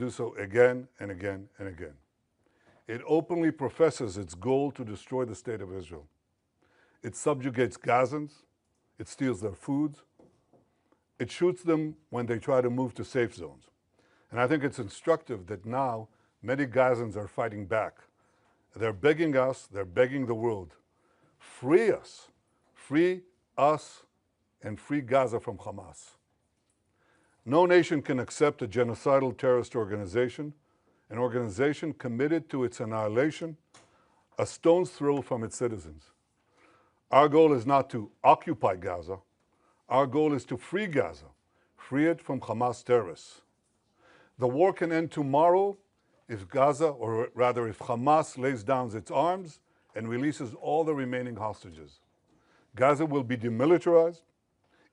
Do so again and again and again. It openly professes its goal to destroy the state of Israel. It subjugates Gazans. It steals their foods. It shoots them when they try to move to safe zones. And I think it's instructive that now many Gazans are fighting back. They're begging us, they're begging the world, free us, and free Gaza from Hamas. No nation can accept a genocidal terrorist organization, an organization committed to its annihilation, a stone's throw from its citizens. Our goal is not to occupy Gaza. Our goal is to free Gaza, free it from Hamas terrorists. The war can end tomorrow if Gaza, or rather if Hamas lays down its arms and releases all the remaining hostages. Gaza will be demilitarized.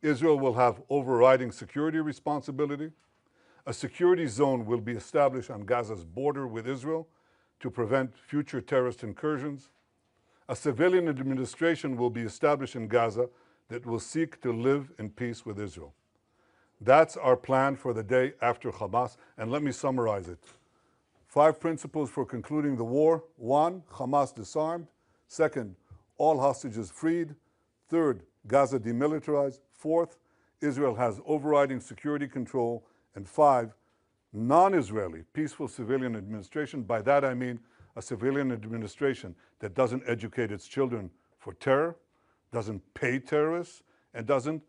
Israel will have overriding security responsibility. A security zone will be established on Gaza's border with Israel to prevent future terrorist incursions. A civilian administration will be established in Gaza that will seek to live in peace with Israel. That's our plan for the day after Hamas, and let me summarize it. 5 principles for concluding the war. 1, Hamas disarmed. 2nd, all hostages freed. 3rd, Gaza demilitarized. 4th, Israel has overriding security control. And 5, non-Israeli, peaceful civilian administration. By that I mean a civilian administration that doesn't educate its children for terror, doesn't pay terrorists, and doesn't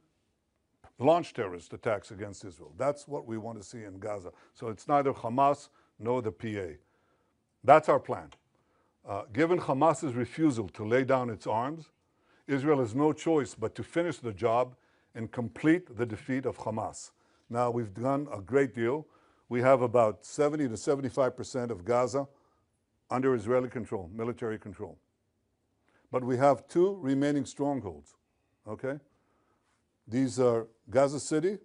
launch terrorist attacks against Israel. That's what we want to see in Gaza. So it's neither Hamas nor the PA. That's our plan. Given Hamas's refusal to lay down its arms, Israel has no choice but to finish the job and complete the defeat of Hamas. Now, we've done a great deal. We have about 70 to 75% of Gaza under Israeli control, military control. But we have 2 remaining strongholds, okay? These are Gaza City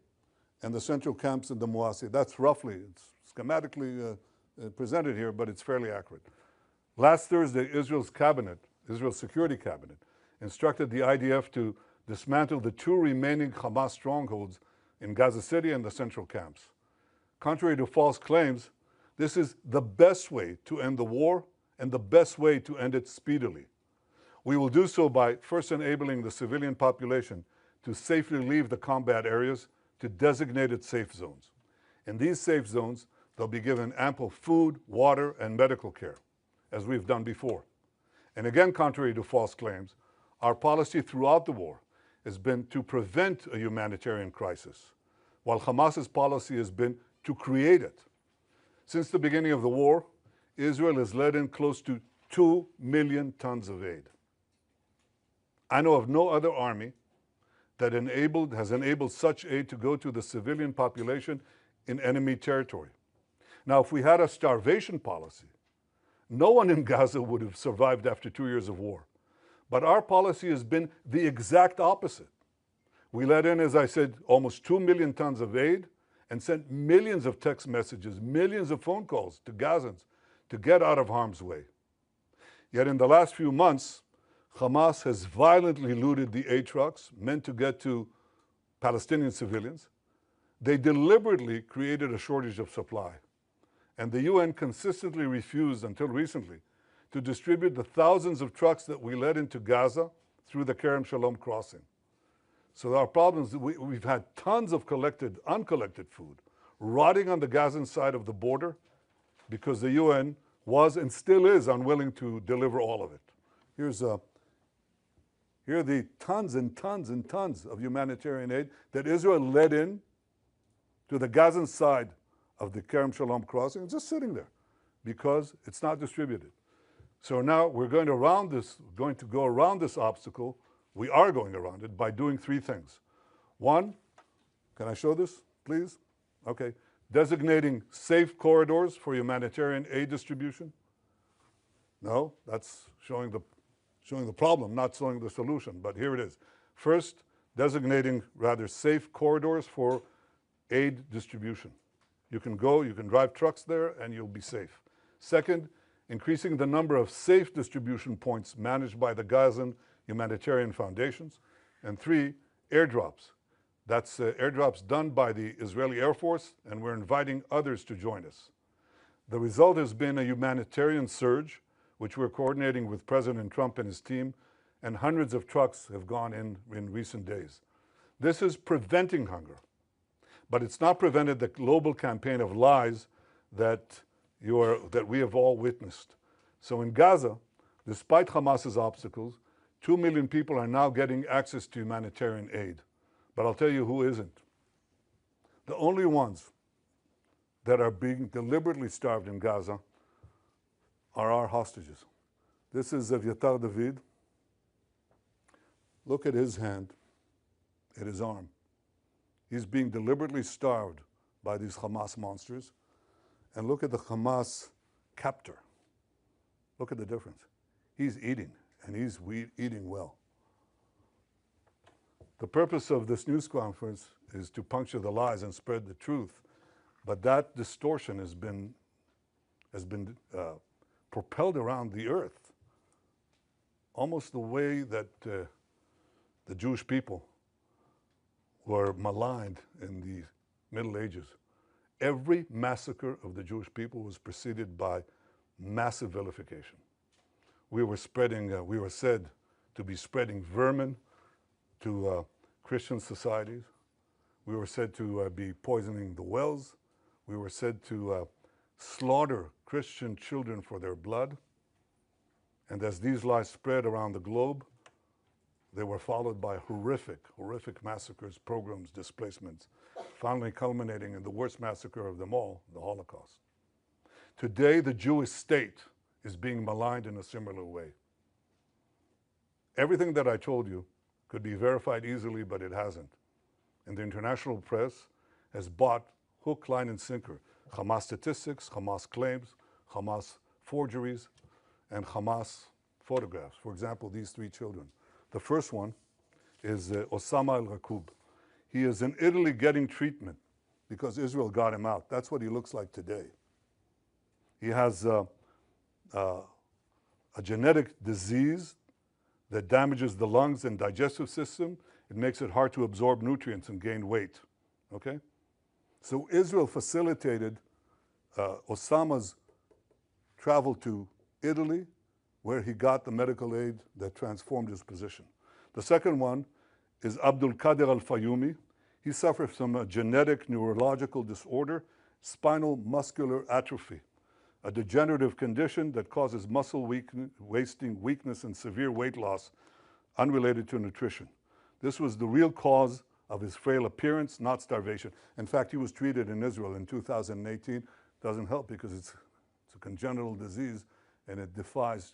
and the central camps in the Muasi. That's roughly, it's schematically presented here, but it's fairly accurate. Last Thursday, Israel's Security Cabinet, instructed the IDF to dismantle the 2 remaining Hamas strongholds in Gaza City and the central camps. Contrary to false claims, this is the best way to end the war and the best way to end it speedily. We will do so by first enabling the civilian population to safely leave the combat areas to designated safe zones. In these safe zones, they'll be given ample food, water, and medical care, as we've done before. And again, contrary to false claims, our policy throughout the war has been to prevent a humanitarian crisis, while Hamas's policy has been to create it. Since the beginning of the war, Israel has let in close to 2 million tons of aid. I know of no other army that has enabled such aid to go to the civilian population in enemy territory. Now, if we had a starvation policy, no one in Gaza would have survived after 2 years of war. But our policy has been the exact opposite. We let in, as I said, almost 2 million tons of aid and sent millions of text messages, millions of phone calls to Gazans to get out of harm's way. Yet in the last few months, Hamas has violently looted the aid trucks meant to get to Palestinian civilians. They deliberately created a shortage of supply. And the UN consistently refused, until recently, to distribute the thousands of trucks that we led into Gaza through the Kerem Shalom crossing. So our problems, we've had tons of uncollected food rotting on the Gazan side of the border because the UN was and still is unwilling to deliver all of it. Here are the tons and tons and tons of humanitarian aid that Israel led in to the Gazan side of the Kerem Shalom crossing. It's just sitting there because it's not distributed. So now we're going to go around this obstacle. We are going around it by doing 3 things. 1, can I show this, please? Okay. Designating safe corridors for humanitarian aid distribution. No, that's showing the problem, not showing the solution, but here it is. First, designating rather safe corridors for aid distribution. You can drive trucks there and you'll be safe. Second, increasing the number of safe distribution points managed by the Gazan humanitarian foundations. And 3, airdrops. That's airdrops done by the Israeli Air Force, and we're inviting others to join us. The result has been a humanitarian surge, which we're coordinating with President Trump and his team, and hundreds of trucks have gone in recent days. This is preventing hunger, but it's not prevented the global campaign of lies that we have all witnessed. So in Gaza, despite Hamas's obstacles, 2 million people are now getting access to humanitarian aid. But I'll tell you who isn't. The only ones that are being deliberately starved in Gaza are our hostages. This is Evyatar David. Look at his hand, at his arm. He's being deliberately starved by these Hamas monsters. And look at the Hamas captor. Look at the difference. He's eating, and he's eating well. The purpose of this news conference is to puncture the lies and spread the truth, but that distortion has been propelled around the earth, almost the way that the Jewish people were maligned in the Middle Ages. Every massacre of the Jewish people was preceded by massive vilification. We were said to be spreading vermin to Christian societies. We were said to be poisoning the wells. We were said to slaughter Christian children for their blood. And as these lies spread around the globe, they were followed by horrific massacres, pogroms, displacements, finally culminating in the worst massacre of them all, the Holocaust. Today, the Jewish state is being maligned in a similar way. Everything that I told you could be verified easily, but it hasn't. And the international press has bought hook, line, and sinker Hamas statistics, Hamas claims, Hamas forgeries, and Hamas photographs. For example, these 3 children. The first one is Osama al-Raqub. He is in Italy getting treatment because Israel got him out. That's what he looks like today. He has a genetic disease that damages the lungs and digestive system. It makes it hard to absorb nutrients and gain weight, okay? So Israel facilitated Osama's travel to Italy, where he got the medical aid that transformed his position. The second one is Abdul Qadir al-Fayumi. He suffers from a genetic neurological disorder, spinal muscular atrophy, a degenerative condition that causes muscle wasting, weakness, and severe weight loss unrelated to nutrition. This was the real cause of his frail appearance, not starvation. In fact, he was treated in Israel in 2018. Doesn't help because it's a congenital disease and it defies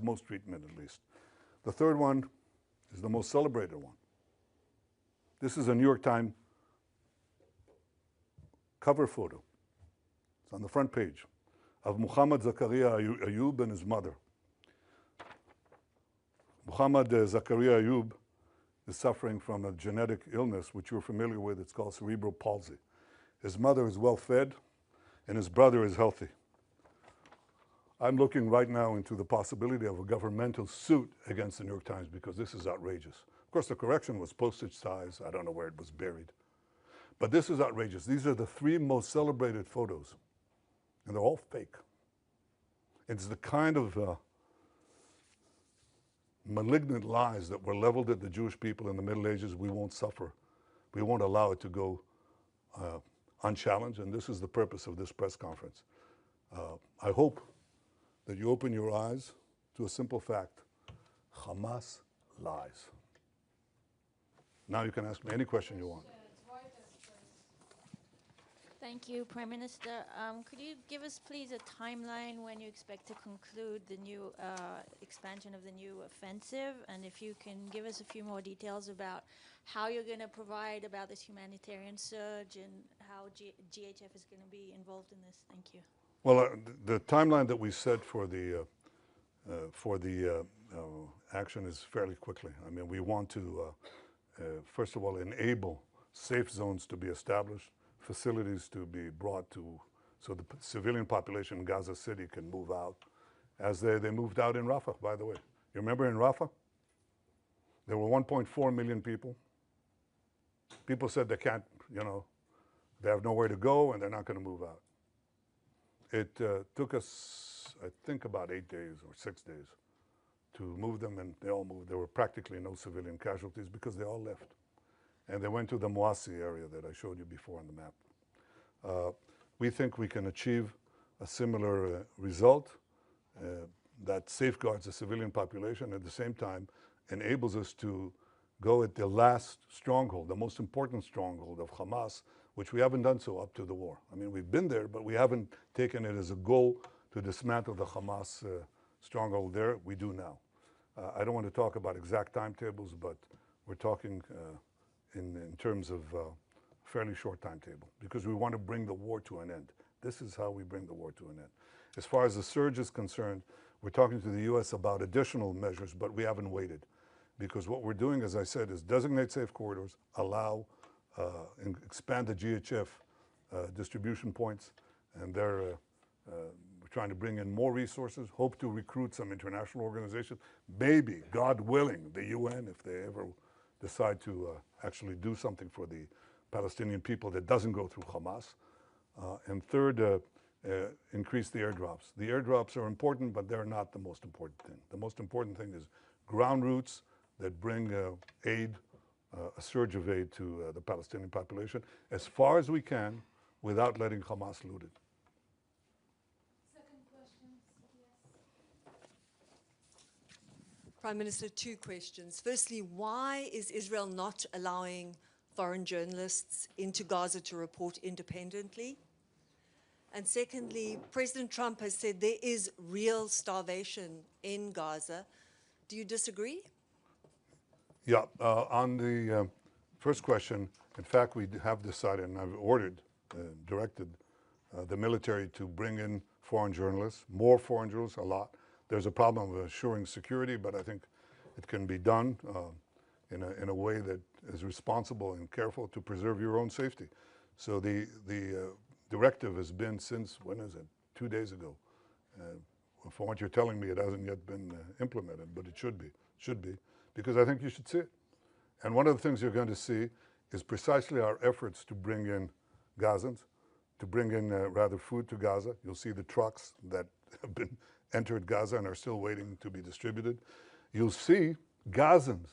most treatment at least. The third one is the most celebrated one. This is a New York Times cover photo. It's on the front page of Muhammad Zakaria Ayub and his mother. Muhammad Zakaria Ayub is suffering from a genetic illness which you're familiar with. It's called cerebral palsy. His mother is well fed and his brother is healthy. I'm looking right now into the possibility of a governmental suit against the New York Times because this is outrageous. Of course, the correction was postage size. I don't know where it was buried. But this is outrageous. These are the 3 most celebrated photos, and they're all fake. It's the kind of malignant lies that were leveled at the Jewish people in the Middle Ages. We won't suffer. We won't allow it to go unchallenged, and this is the purpose of this press conference. I hope that you open your eyes to a simple fact. Hamas lies. Now you can ask me any question you want. Thank you, Prime Minister. Could you give us, please, a timeline when you expect to conclude the new expansion of the new offensive? And if you can give us a few more details about how you're going to provide about this humanitarian surge and how GHF is going to be involved in this. Thank you. Well, the timeline that we set for the action is fairly quickly. I mean, we want to, first of all, enable safe zones to be established, facilities to be brought to, so the civilian population in Gaza City can move out, as they moved out in Rafah, by the way. You remember in Rafah? There were 1.4 million people. People said they can't, they have nowhere to go and they're not going to move out. It took us, I think, about 8 days or 6 days to move them, and they all moved. There were practically no civilian casualties because they all left. And they went to the Moasi area that I showed you before on the map. We think we can achieve a similar result that safeguards the civilian population, at the same time enables us to go at the last stronghold, the most important stronghold of Hamas, which we haven't done so up to the war. I mean, we've been there, but we haven't taken it as a goal to dismantle the Hamas stronghold there. We do now. I don't want to talk about exact timetables, but we're talking in terms of fairly short timetable, because we want to bring the war to an end. This is how we bring the war to an end. As far as the surge is concerned, we're talking to the U.S. about additional measures, but we haven't waited. Because what we're doing, as I said, is designate safe corridors, allow, and expand the GHF distribution points, and we're trying to bring in more resources, hope to recruit some international organizations, maybe, God willing, the UN, if they ever decide to actually do something for the Palestinian people that doesn't go through Hamas. And third, increase the airdrops. The airdrops are important, but they're not the most important thing. The most important thing is ground routes that bring aid, a surge of aid to the Palestinian population, as far as we can, without letting Hamas loot it. Second question, yes. Prime Minister, 2 questions. Firstly, why is Israel not allowing foreign journalists into Gaza to report independently? And secondly, President Trump has said there is real starvation in Gaza. Do you disagree? Yeah, on the first question, in fact, we have decided, and I've ordered, directed the military to bring in foreign journalists, more foreign journalists, a lot. There's a problem of assuring security, but I think it can be done in a way that is responsible and careful to preserve your own safety. So the directive has been since, when is it? 2 days ago. From what you're telling me, it hasn't yet been implemented, but it should be, because I think you should see it. And one of the things you're going to see is precisely our efforts to bring in Gazans, to bring in rather food to Gaza. You'll see the trucks that have been entered Gaza and are still waiting to be distributed. You'll see Gazans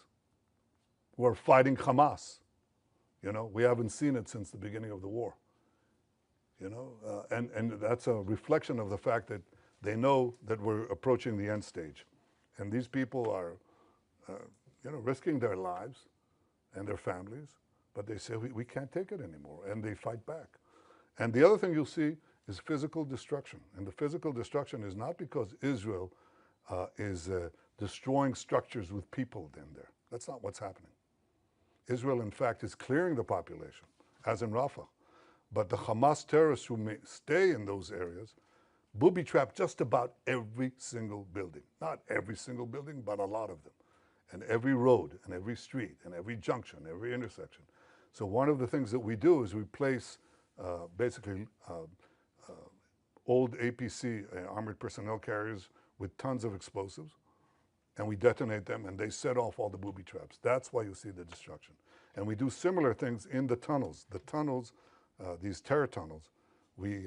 who are fighting Hamas. You know, we haven't seen it since the beginning of the war. You know, and that's a reflection of the fact that they know that we're approaching the end stage. And these people are, you know, risking their lives and their families, but they say, we can't take it anymore, and they fight back. And the other thing you'll see is physical destruction. And the physical destruction is not because Israel is destroying structures with people in there. That's not what's happening. Israel, in fact, is clearing the population, as in Rafah. But the Hamas terrorists who may stay in those areas booby-trap just about every single building. Not every single building, but a lot of them. And every road, and every street, and every junction, every intersection. So one of the things that we do is we place basically old APC, armored personnel carriers, with tons of explosives, and we detonate them, and they set off all the booby traps. That's why you see the destruction. And we do similar things in the tunnels. The tunnels, these terror tunnels, we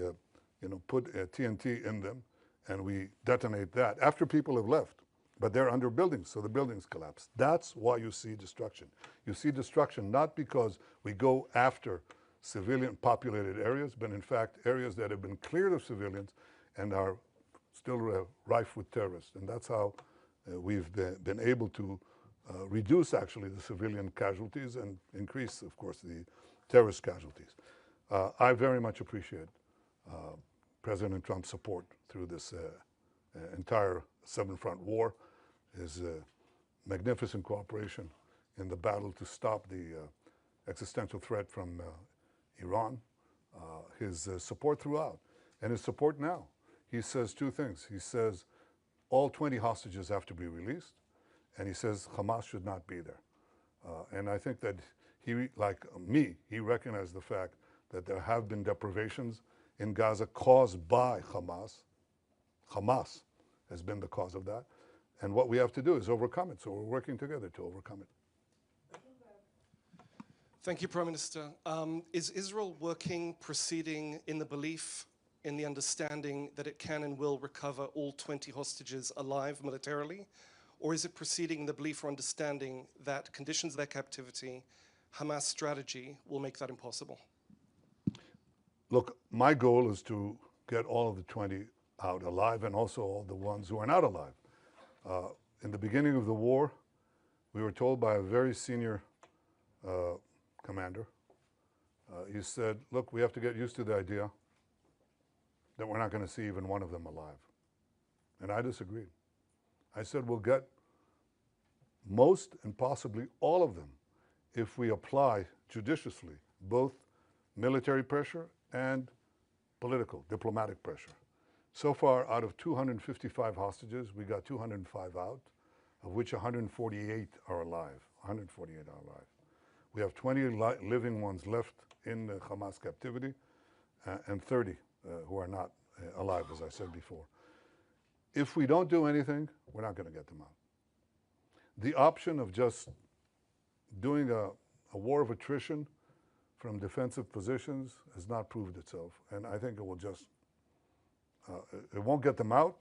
you know, put TNT in them, and we detonate that after people have left. But they're under buildings, so the buildings collapse. That's why you see destruction. You see destruction not because we go after civilian populated areas, but in fact areas that have been cleared of civilians and are still rife with terrorists. And that's how we've been able to reduce actually the civilian casualties and increase, of course, the terrorist casualties. I very much appreciate President Trump's support through this entire seven-front war, his magnificent cooperation in the battle to stop the existential threat from Iran, his support throughout, and his support now. He says 2 things. He says all 20 hostages have to be released, and he says Hamas should not be there. And I think that he, like me, he recognized the fact that there have been deprivations in Gaza caused by Hamas. Hamas has been the cause of that. And what we have to do is overcome it. So we're working together to overcome it. Thank you, Prime Minister. Is Israel proceeding in the belief in the understanding that it can and will recover all 20 hostages alive militarily? Or is it proceeding in the belief or understanding that conditions of their captivity, Hamas strategy, will make that impossible? Look, my goal is to get all of the 20 out alive and also all the ones who are not alive. In the beginning of the war, we were told by a very senior commander, he said, look, we have to get used to the idea that we're not going to see even one of them alive. And I disagreed. I said, we'll get most and possibly all of them if we apply judiciously both military pressure and political, diplomatic pressure. So far, out of 255 hostages, we got 205 out, of which 148 are alive. 148 are alive. We have 20 living ones left in Hamas captivity, and 30 who are not alive, as I said before. If we don't do anything, we're not going to get them out. The option of just doing a war of attrition from defensive positions has not proved itself, and I think it will just, it won't get them out,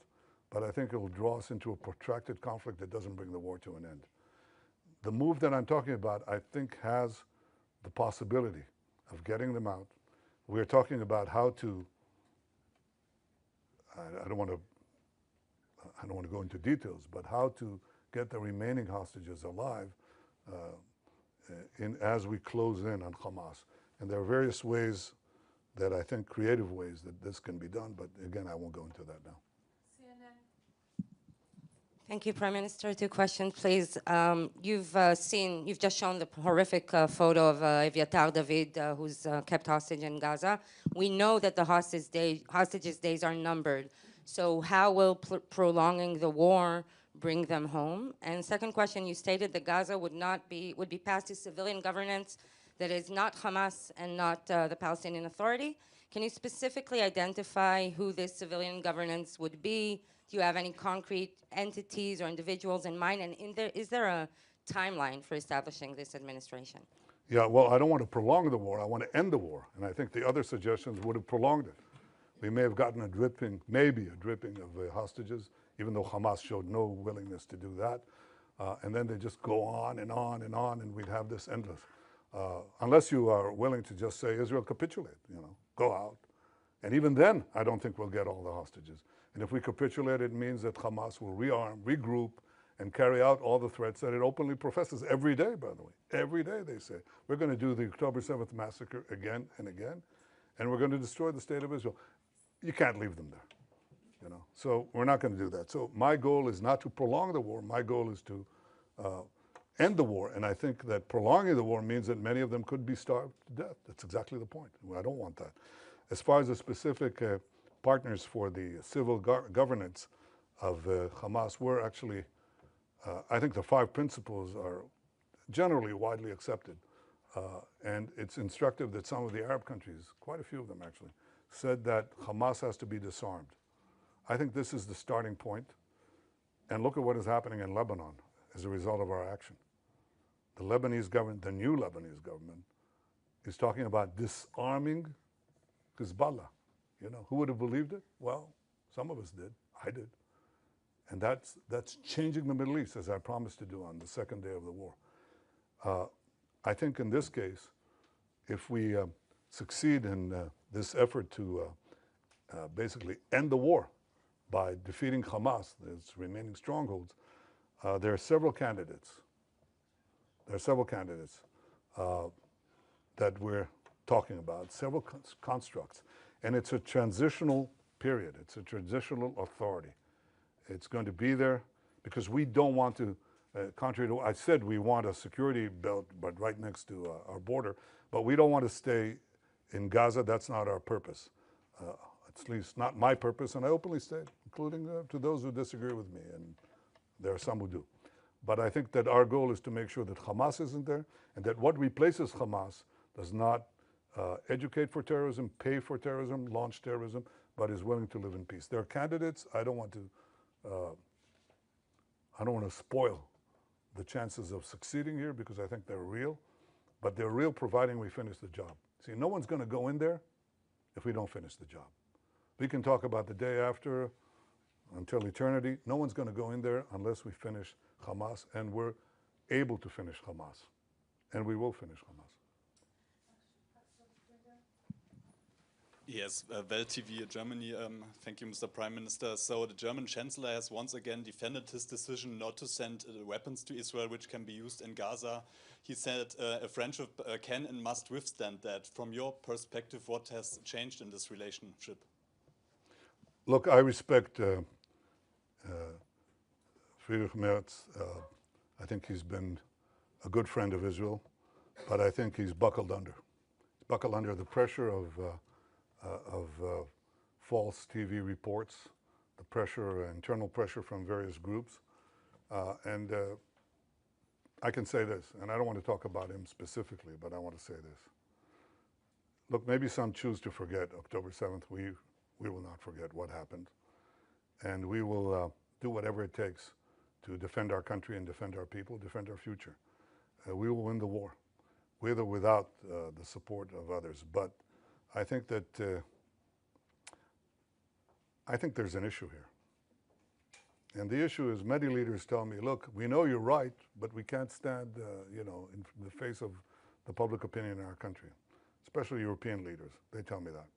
but I think it will draw us into a protracted conflict that doesn't bring the war to an end. The move that I'm talking about, I think, has the possibility of getting them out. We're talking about how to, I don't want to go into details, but how to get the remaining hostages alive as we close in on Hamas. And there are various ways that I think, creative ways that this can be done, but again, I won't go into that now. Thank you, Prime Minister. 2 questions, please. You've just shown the horrific photo of Eviatar David, who's kept hostage in Gaza. We know that the hostages' days are numbered. So how will prolonging the war bring them home? And second question, you stated that Gaza would be passed to civilian governance that is not Hamas and not the Palestinian Authority. Can you specifically identify who this civilian governance would be? Do you have any concrete entities or individuals in mind? And is there a timeline for establishing this administration? Yeah, well, I don't want to prolong the war. I want to end the war. And I think the other suggestions would have prolonged it. We may have gotten maybe a dripping of hostages, even though Hamas showed no willingness to do that. And then they just go on and on and on, and we'd have this endless. Unless you are willing to just say, Israel, capitulate, go out. And even then, I don't think we'll get all the hostages. And if we capitulate, it means that Hamas will rearm, regroup, and carry out all the threats that it openly professes every day, by the way. Every day they say, we're going to do the October 7th massacre again and again, and we're going to destroy the state of Israel. You can't leave them there, So we're not going to do that. So my goal is not to prolong the war. My goal is to end the war. And I think that prolonging the war means that many of them could be starved to death. That's exactly the point. I don't want that. As far as the specific partners for the civil governance of Hamas, we're actually, I think the 5 principles are generally widely accepted. And it's instructive that some of the Arab countries, quite a few of them actually, said that Hamas has to be disarmed. I think this is the starting point. And look at what is happening in Lebanon as a result of our action. The Lebanese government, the new Lebanese government, is talking about disarming Hezbollah. Who would have believed it? Well, some of us did. I did. And that's changing the Middle East, as I promised to do on the second day of the war. I think in this case, if we succeed in this effort to basically end the war by defeating Hamas, its remaining strongholds, there are several candidates. There are several candidates that we're talking about, several constructs. And it's a transitional period. It's a transitional authority. It's going to be there because we don't want to, contrary to what I said, we want a security belt, but right next to our border. But we don't want to stay in Gaza. That's not our purpose. At least not my purpose, and I openly state, including to those who disagree with me, and there are some who do. But I think that our goal is to make sure that Hamas isn't there, and that what replaces Hamas does not educate for terrorism, pay for terrorism, launch terrorism, but is willing to live in peace. There are candidates. I don't want to spoil the chances of succeeding here because I think they're real, but they're real providing we finish the job. See, no one's going to go in there if we don't finish the job. We can talk about the day after until eternity. No one's going to go in there unless we finish Hamas, and we're able to finish Hamas. And we will finish Hamas. Yes, Welt TV Germany. Thank you, Mr. Prime Minister. So the German Chancellor has once again defended his decision not to send weapons to Israel, which can be used in Gaza. He said a friendship can and must withstand that. From your perspective, what has changed in this relationship? Look, I respect Friedrich Merz. I think he's been a good friend of Israel, but I think he's buckled under. He's buckled under the pressure of false TV reports, the pressure, internal pressure from various groups. And I can say this, and I don't want to talk about him specifically, but I want to say this. Look, maybe some choose to forget October 7th. We will not forget what happened. And we will do whatever it takes to defend our country and defend our people, defend our future. We will win the war, with or without the support of others. But I think that there's an issue here. And the issue is many leaders tell me, look, we know you're right, but we can't stand, in the face of the public opinion in our country, especially European leaders. They tell me that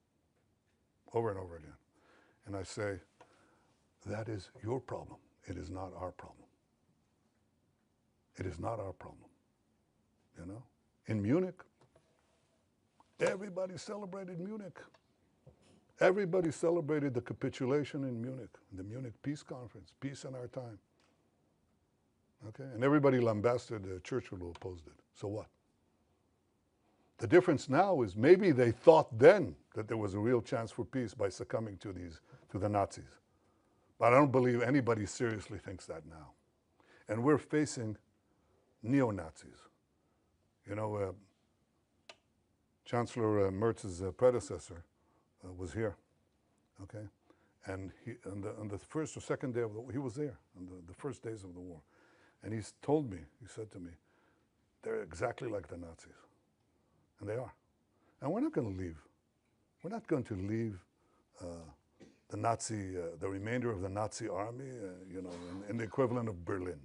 over and over again. And I say, that is your problem. It is not our problem. It is not our problem. In Munich, everybody celebrated Munich. Everybody celebrated the capitulation in Munich, the Munich Peace Conference, peace in our time. Okay? And everybody lambasted Churchill who opposed it. So what? The difference now is maybe they thought then that there was a real chance for peace by succumbing to the Nazis. But I don't believe anybody seriously thinks that now. And we're facing neo-Nazis. Chancellor Merz's predecessor was here, okay? And on the first or second day of the war, he was there on the first days of the war. And he said to me, they're exactly like the Nazis. And they are. And we're not going to leave. We're not going to leave the remainder of the Nazi army, in the equivalent of Berlin.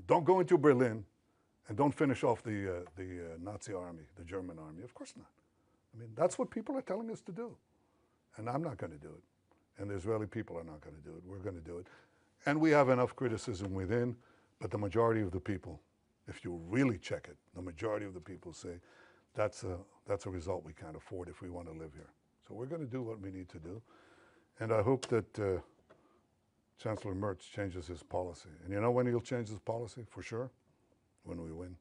Don't go into Berlin and don't finish off the Nazi army, the German army. Of course not. I mean, that's what people are telling us to do. And I'm not going to do it. And the Israeli people are not going to do it. We're going to do it. And we have enough criticism within, but the majority of the people, if you really check it, the majority of the people say, that's a result we can't afford if we want to live here. So we're going to do what we need to do. And I hope that Chancellor Merz changes his policy. And you know when he'll change his policy, for sure? When we win.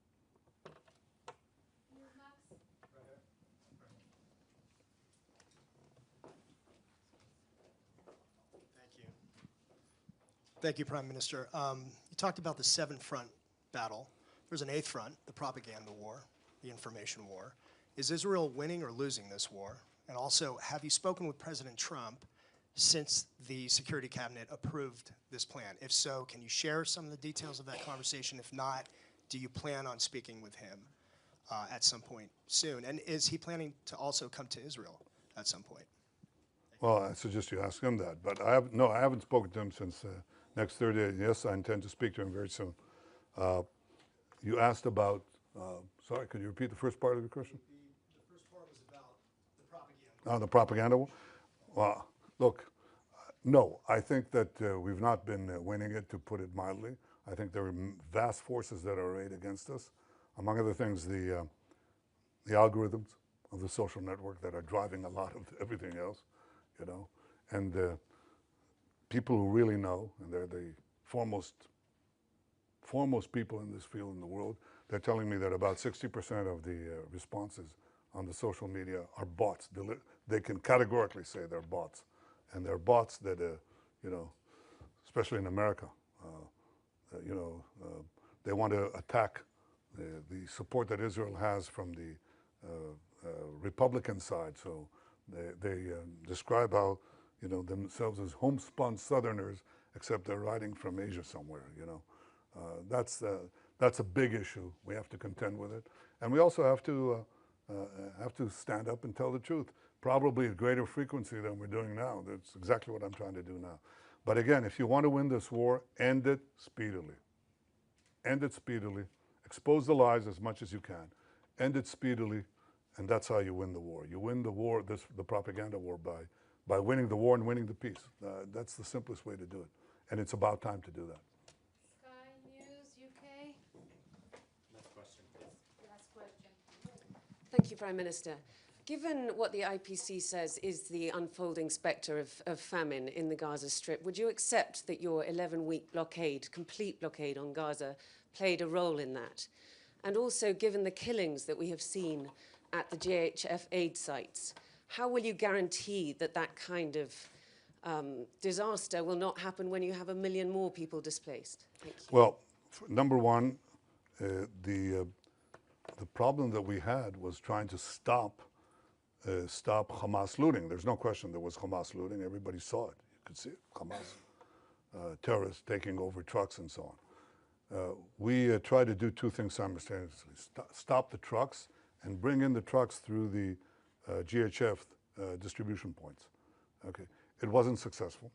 Thank you, Prime Minister. You talked about the 7-front battle. There's an 8th front, the propaganda war, the information war. Is Israel winning or losing this war? And also, have you spoken with President Trump since the Security Cabinet approved this plan? If so, can you share some of the details of that conversation? If not, do you plan on speaking with him at some point soon? And is he planning to also come to Israel at some point? Well, I suggest you ask him that. But I haven't spoken to him since next Thursday. Yes, I intend to speak to him very soon. You asked about, sorry, could you repeat the first part of the question? The first part was about the propaganda. Oh, the propaganda war? Well, look, no, I think that we've not been winning it, to put it mildly. I think there are vast forces that are arrayed against us. Among other things, the algorithms of the social network that are driving a lot of everything else, and people who really know, and they're the foremost people in this field in the world, they're telling me that about 60% of the responses on the social media are bots. They can categorically say they're bots. And they're bots that, especially in America, they want to attack the support that Israel has from the Republican side. So they describe how, themselves as homespun Southerners, except they're riding from Asia somewhere, That's a big issue. We have to contend with it. And we also have to stand up and tell the truth. probably at greater frequency than we're doing now. That's exactly what I'm trying to do now. But again, if you want to win this war, end it speedily. End it speedily. Expose the lies as much as you can. End it speedily, and that's how you win the war. You win the war, the propaganda war, by winning the war and winning the peace. That's the simplest way to do it. And it's about time to do that. Sky News UK. Last question, please. Last question. Thank you, Prime Minister. Given what the IPC says is the unfolding spectre of famine in the Gaza Strip, would you accept that your 11-week blockade, complete blockade on Gaza, played a role in that? And also, given the killings that we have seen at the GHF aid sites, how will you guarantee that that kind of disaster will not happen when you have 1 million more people displaced? Thank you. Well, number one, the problem that we had was trying to stop Hamas looting. There's no question there was Hamas looting. Everybody saw it. You could see it. Hamas terrorists taking over trucks and so on. We tried to do two things simultaneously. Stop the trucks and bring in the trucks through the GHF distribution points. Okay. It wasn't successful.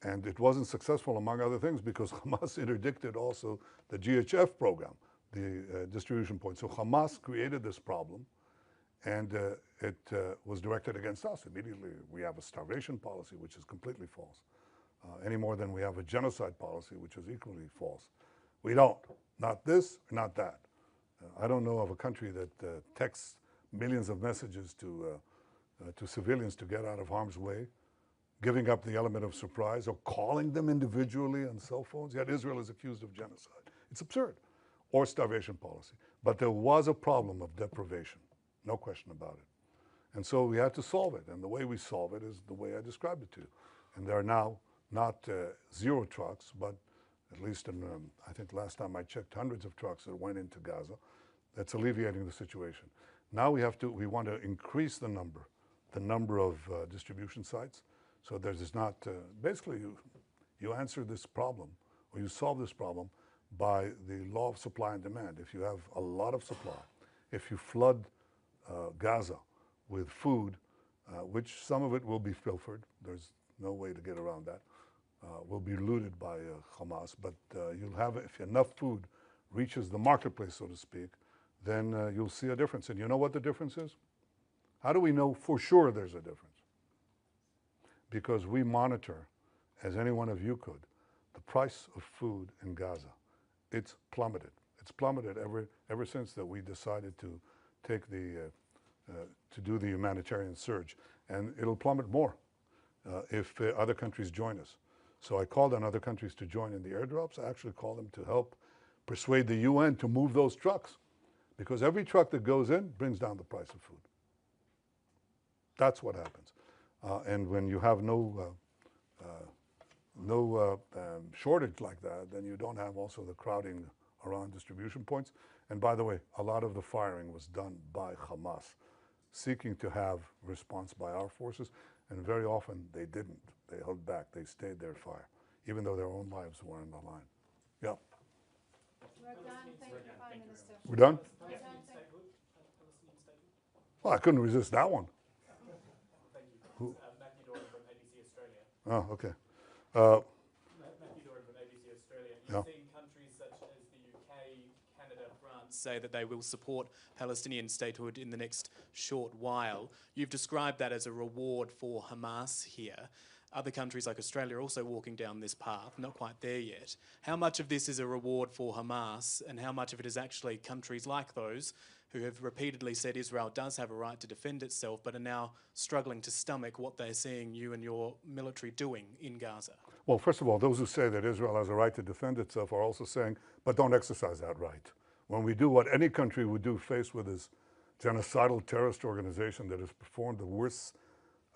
And it wasn't successful, among other things, because Hamas interdicted also the GHF program, the distribution point. So Hamas created this problem, and it was directed against us. Immediately, we have a starvation policy, which is completely false, any more than we have a genocide policy, which is equally false. We don't. Not this, not that. I don't know of a country that texts millions of messages to civilians to get out of harm's way, giving up the element of surprise, or calling them individually on cell phones, yet Israel is accused of genocide. It's absurd. Or starvation policy. But there was a problem of deprivation, no question about it. And so we had to solve it, and the way we solve it is the way I described it to you. And there are now not 0 trucks, but at least in, I think last time I checked, hundreds of trucks that went into Gaza. That's alleviating the situation. Now we want to increase the number of distribution sites. So there's not, basically you answer this problem, or you solve this problem by the law of supply and demand. If you have a lot of supply, if you flood Gaza with food, which some of it will be pilfered, there's no way to get around that, will be looted by Hamas, but you'll have, if enough food reaches the marketplace, so to speak, then you'll see a difference. And you know what the difference is? How do we know for sure there's a difference? Because we monitor, as any one of you could, the price of food in Gaza. It's plummeted. It's plummeted ever since that we decided to take to do the humanitarian surge. And it'll plummet more if other countries join us. So I called on other countries to join in the airdrops. I actually called them to help persuade the UN to move those trucks, because every truck that goes in brings down the price of food. That's what happens. And when you have no shortage like that, then you don't have also the crowding around distribution points. And by the way, a lot of the firing was done by Hamas, seeking to have response by our forces, and very often they didn't. They held back. They stayed their fire, even though their own lives were on the line. Yeah. We're done. Thank you, Prime Minister. We're done? We're done. Well, I couldn't resist that one. Thank you. Matthew Doran from ABC Australia. Oh, okay. Matthew Doran from ABC Australia. You've Yeah. seen countries such as the UK, Canada, France say that they will support Palestinian statehood in the next short while. You've described that as a reward for Hamas here. Other countries like Australia are also walking down this path, not quite there yet. How much of this is a reward for Hamas, and how much of it is actually countries like those who have repeatedly said Israel does have a right to defend itself, but are now struggling to stomach what they're seeing you and your military doing in Gaza? Well, first of all, those who say that Israel has a right to defend itself are also saying, but don't exercise that right. When we do what any country would do faced with this genocidal terrorist organization that has performed the worst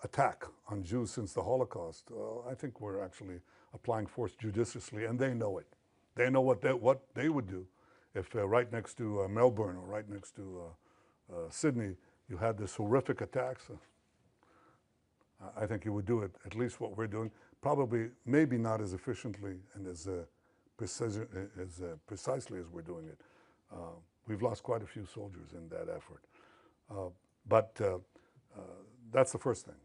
attack on Jews since the Holocaust, I think we're actually applying force judiciously, and they know it. They know what they would do if right next to Melbourne or right next to Sydney you had this horrific attack. So I think you would do it, at least what we're doing, probably maybe not as efficiently and as precisely as we're doing it. We've lost quite a few soldiers in that effort. But That's the first thing.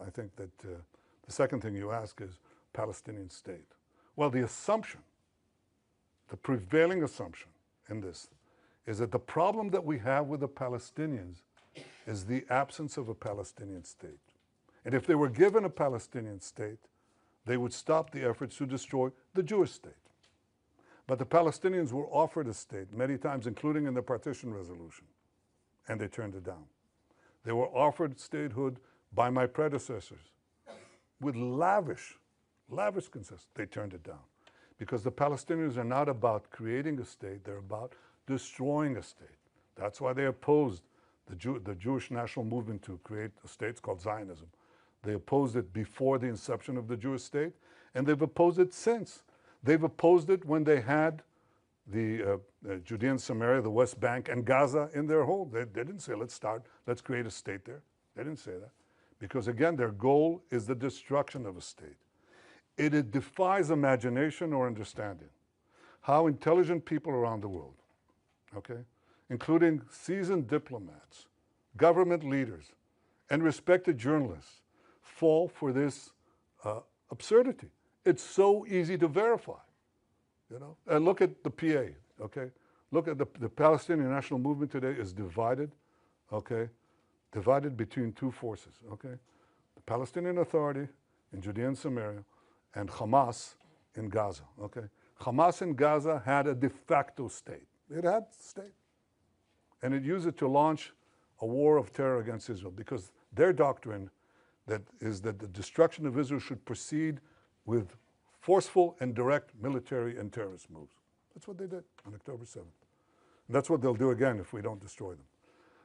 I think that the second thing you ask is Palestinian state. Well, the assumption, the prevailing assumption in this is that the problem that we have with the Palestinians is the absence of a Palestinian state. And if they were given a Palestinian state, they would stop the efforts to destroy the Jewish state. But the Palestinians were offered a state many times, including in the partition resolution, and they turned it down. They were offered statehood by my predecessors with lavish concessions. They turned it down. Because the Palestinians are not about creating a state, they're about destroying a state. That's why they opposed the Jewish national movement to create a state. It's called Zionism. They opposed it before the inception of the Jewish state, and they've opposed it since. They've opposed it when they had the Judea and Samaria, the West Bank, and Gaza in their hold. They didn't say, let's create a state there. They didn't say that. Because again, their goal is the destruction of a state. It defies imagination or understanding how intelligent people around the world, okay, including seasoned diplomats, government leaders, and respected journalists, fall for this absurdity. It's so easy to verify, you know. And look at the PA, okay? Look at the Palestinian National Movement today is divided, okay? Divided between two forces, okay? The Palestinian Authority in Judea and Samaria and Hamas in Gaza, okay? Hamas in Gaza had a de facto state. It had a state. And it used it to launch a war of terror against Israel because their doctrine is that the destruction of Israel should proceed with forceful and direct military and terrorist moves. That's what they did on October 7th. And that's what they'll do again if we don't destroy them.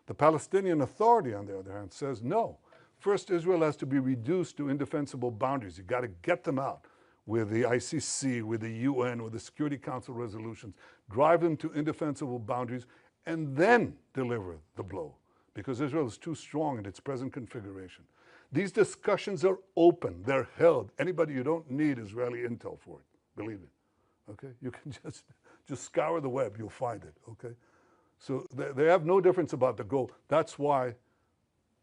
The Palestinian Authority, on the other hand, says no. First, Israel has to be reduced to indefensible boundaries. You've got to get them out with the ICC, with the UN, with the Security Council resolutions, drive them to indefensible boundaries, and then deliver the blow, because Israel is too strong in its present configuration. These discussions are open, they're held. Anybody, you don't need Israeli intel for it, believe me, okay? You can just scour the web, you'll find it, okay? So they have no difference about the goal. That's why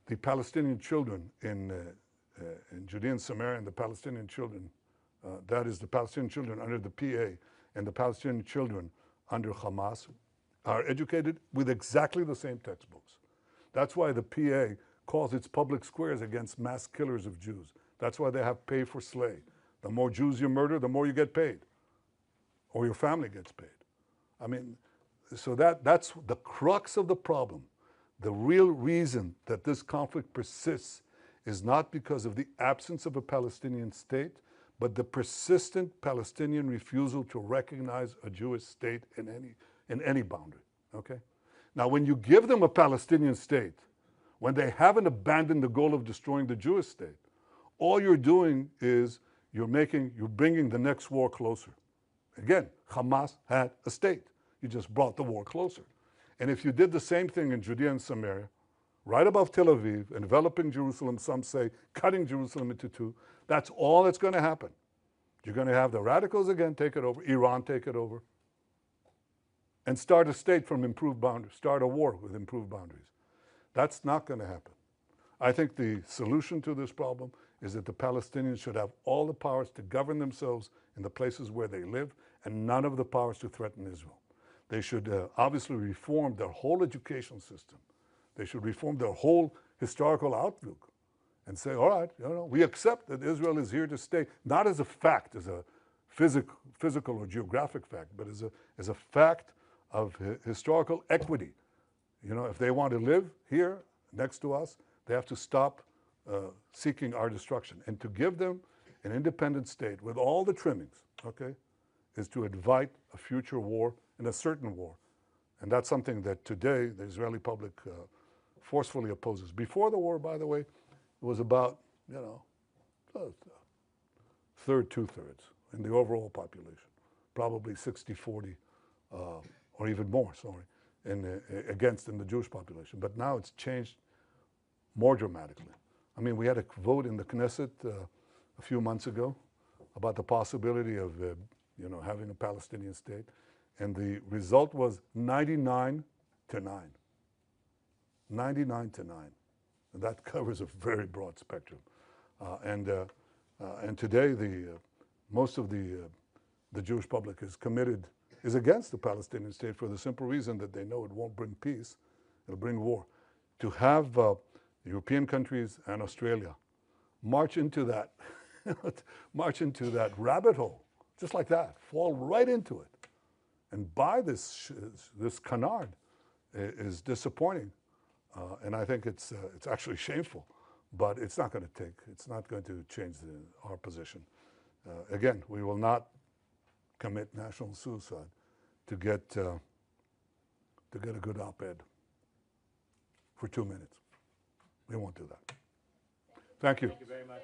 the Palestinian children in Judea and Samaria and the Palestinian children, that is the Palestinian children under the PA and the Palestinian children under Hamas, are educated with exactly the same textbooks. That's why the PA calls its public squares against mass killers of Jews. That's why they have pay for slay. The more Jews you murder, the more you get paid, or your family gets paid. I mean, so that's the crux of the problem. The real reason that this conflict persists is not because of the absence of a Palestinian state, but the persistent Palestinian refusal to recognize a Jewish state in any boundary, okay? Now, when you give them a Palestinian state, when they haven't abandoned the goal of destroying the Jewish state, all you're doing is you're bringing the next war closer. Again, Hamas had a state. You just brought the war closer. And if you did the same thing in Judea and Samaria, right above Tel Aviv, enveloping Jerusalem, some say cutting Jerusalem into two, that's all that's going to happen. You're going to have the radicals again take it over, Iran take it over, and start a state from improved boundaries, start a war with improved boundaries. That's not going to happen. I think the solution to this problem is that the Palestinians should have all the powers to govern themselves in the places where they live and none of the powers to threaten Israel. They should obviously reform their whole education system. They should reform their whole historical outlook and say, all right, you know, we accept that Israel is here to stay, not as a fact, as a physical or geographic fact, but as a fact of historical equity. You know, if they want to live here next to us, they have to stop seeking our destruction. And to give them an independent state with all the trimmings, okay, is to invite a future war and a certain war. And that's something that today the Israeli public forcefully opposes. Before the war, by the way, it was about, you know, two-thirds in the overall population, probably 60-40, or even more, sorry, against in the Jewish population. But now it's changed more dramatically. I mean, we had a vote in the Knesset a few months ago about the possibility of, you know, having a Palestinian state, and the result was 99-9. 99-9. And that covers a very broad spectrum. And today, most of the Jewish public is against the Palestinian state for the simple reason that they know it won't bring peace, it'll bring war. To have European countries and Australia march into that, rabbit hole, just like that, fall right into it, and buy this canard is disappointing. And I think it's actually shameful, but it's not going to change our position. Again, we will not commit national suicide to get a good op-ed for 2 minutes. We won't do that. Thank you. Thank you very much.